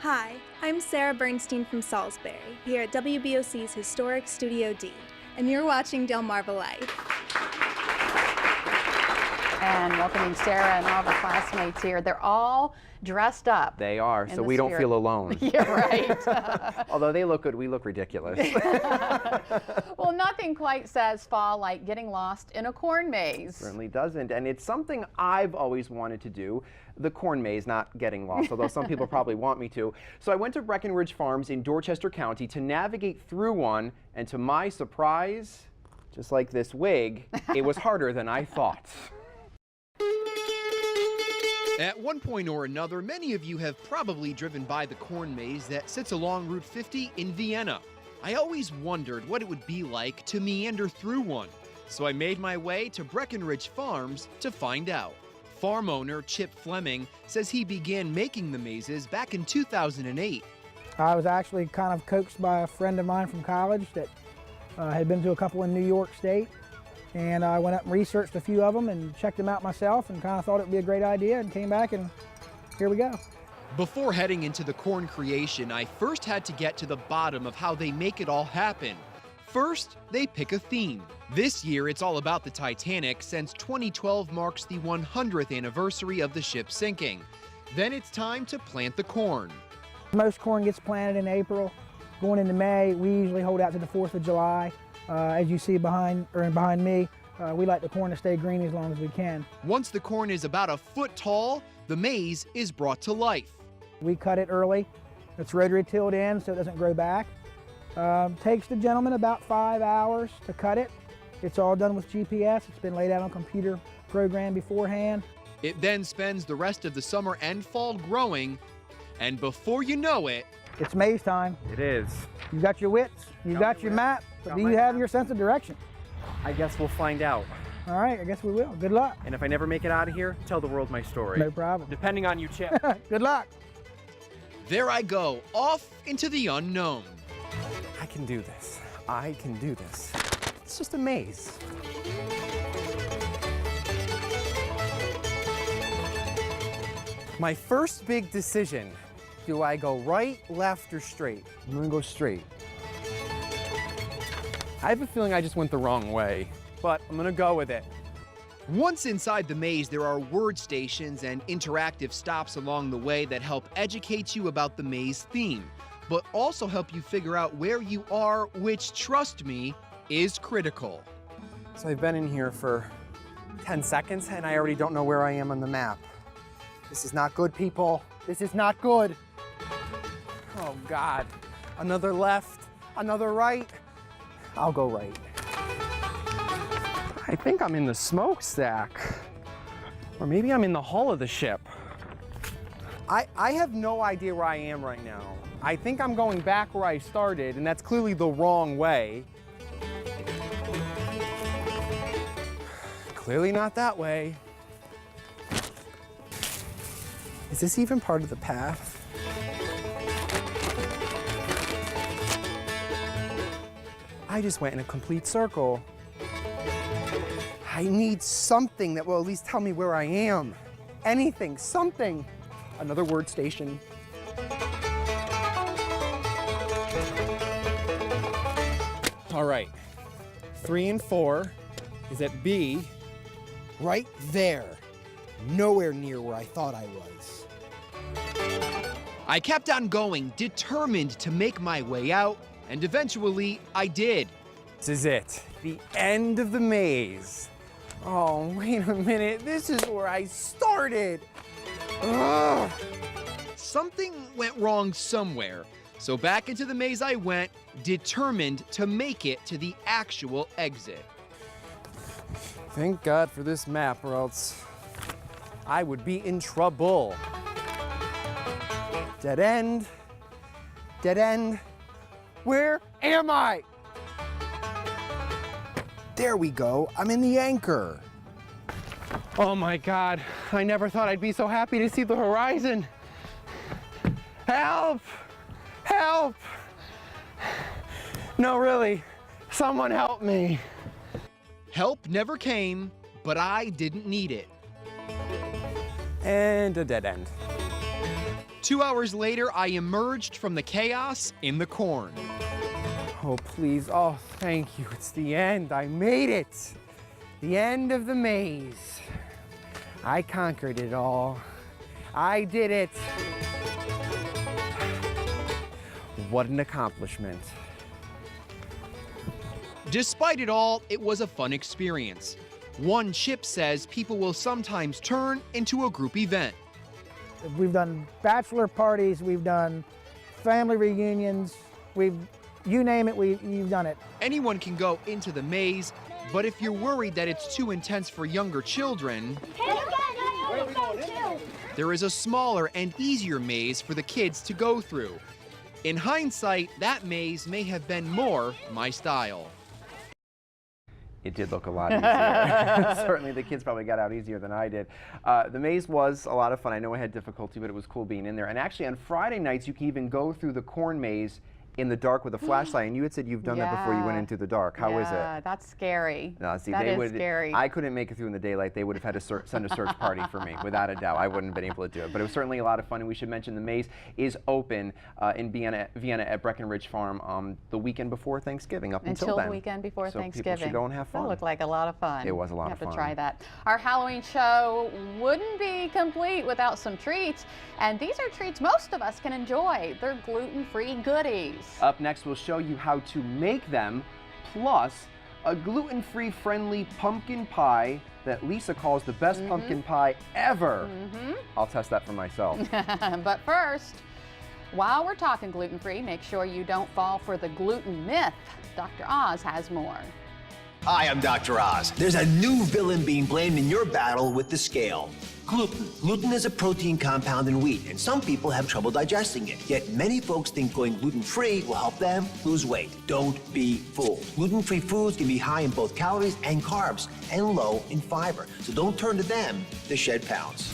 Hi, I'm Sarah Bernstein from Salisbury, here at WBOC's historic Studio D, and you're watching Delmarva Life. And welcoming Sarah and all the classmates here. They're all dressed up. They are, so we don't feel alone. You're right. Although they look good, we look ridiculous. Well, nothing quite says fall like getting lost in a corn maze. Certainly doesn't, and it's something I've always wanted to do. The corn maze, not getting lost, although some people probably want me to. So I went to Breckenridge Farms in Dorchester County to navigate through one, and to my surprise, just like this wig, it was harder than I thought. At one point or another, many of you have probably driven by the corn maze that sits along Route 50 in Vienna. I always wondered what it would be like to meander through one, so I made my way to Breckenridge Farms to find out. Farm owner Chip Fleming says he began making the mazes back in 2008. I was actually kind of coaxed by a friend of mine from college that had been to a couple in New York State. And I went up and researched a few of them and checked them out myself and kind of thought it would be a great idea and came back and here we go. Before heading into the corn creation, I first had to get to the bottom of how they make it all happen. First, they pick a theme. This year, it's all about the Titanic since 2012 marks the 100th anniversary of the ship sinking. Then it's time to plant the corn. Most corn gets planted in April. Going into May, we usually hold out to the 4th of July. As you see behind me, we like the corn to stay green as long as we can. Once the corn is about a foot tall, the maize is brought to life. We cut it early. It's rotary tilled in so it doesn't grow back. Takes the gentleman about 5 hours to cut it. It's all done with GPS. It's been laid out on a computer program beforehand. It then spends the rest of the summer and fall growing, and before you know it, it's maize time. It is. You've got your wits, you've got your map, but do you have your sense of direction? I guess we'll find out. All right, I guess we will. Good luck. And if I never make it out of here, tell the world my story. No problem. Depending on you, Chip. Good luck. there I go, off into the unknown. I can do this. I can do this. It's just a maze. My first big decision. Do I go right, left, or straight? I'm gonna go straight. I have a feeling I just went the wrong way, but I'm gonna go with it. Once inside the maze, there are word stations and interactive stops along the way that help educate you about the maze theme, but also help you figure out where you are, which, trust me, is critical. So I've been in here for 10 seconds and I already don't know where I am on the map. This is not good, people. This is not good. Oh God, another left, another right. I'll go right. I think I'm in the smokestack. Or maybe I'm in the hull of the ship. I have no idea where I am right now. I think I'm going back where I started, and that's clearly the wrong way. Clearly not that way. Is this even part of the path? I just went in a complete circle. I need something that will at least tell me where I am. Anything, something. Another word station. All right, 3 and 4 is at B, right there. Nowhere near where I thought I was. I kept on going, determined to make my way out, and eventually I did. This is it, the end of the maze. Oh, wait a minute, this is where I started. Ugh. Something went wrong somewhere, so back into the maze I went, determined to make it to the actual exit. Thank God for this map, or else I would be in trouble. Dead end, dead end. Where am I? There we go, I'm in the anchor. Oh my God, I never thought I'd be so happy to see the horizon. Help, help. No, really, someone help me. Help never came, but I didn't need it. And a dead end. 2 hours later, I emerged from the chaos in the corn. Oh, please. Oh, thank you. It's the end. I made it. The end of the maze. I conquered it all. I did it. What an accomplishment. Despite it all, it was a fun experience. One chip says people will sometimes turn into a group event. We've done bachelor parties, we've done family reunions, you name it, you've done it. Anyone can go into the maze, but if you're worried that it's too intense for younger children, there is a smaller and easier maze for the kids to go through. In hindsight, that maze may have been more my style. It did look a lot easier. Certainly the kids probably got out easier than I did. The maze was a lot of fun. I know I had difficulty, but it was cool being in there. And actually on Friday nights, you can even go through the corn maze in the dark with a flashlight, and you had said you've done that before you went into the dark. How is it? Yeah, that's scary. No, see, That is scary. I couldn't make it through in the daylight. They would have had to send a search party for me, without a doubt. I wouldn't have been able to do it. But it was certainly a lot of fun, and we should mention the maze is open in Vienna at Breckenridge Farm the weekend before Thanksgiving, up until then. the weekend before so Thanksgiving. People should go and have fun. That looked like a lot of fun. It was a lot of You fun. have to try that. Our Halloween show wouldn't be complete without some treats, and these are treats most of us can enjoy. They're gluten-free goodies. Up next, we'll show you how to make them, plus a gluten-free friendly pumpkin pie that Lisa calls the best pumpkin pie ever. I'll test that for myself. But first, while we're talking gluten-free, make sure you don't fall for the gluten myth. Dr. Oz has more. Hi, I'm Dr. Oz. There's a new villain being blamed in your battle with the scale. Gluten. Gluten is a protein compound in wheat, and some people have trouble digesting it. Yet many folks think going gluten-free will help them lose weight. Don't be fooled. Gluten-free foods can be high in both calories and carbs, and low in fiber. So don't turn to them to shed pounds.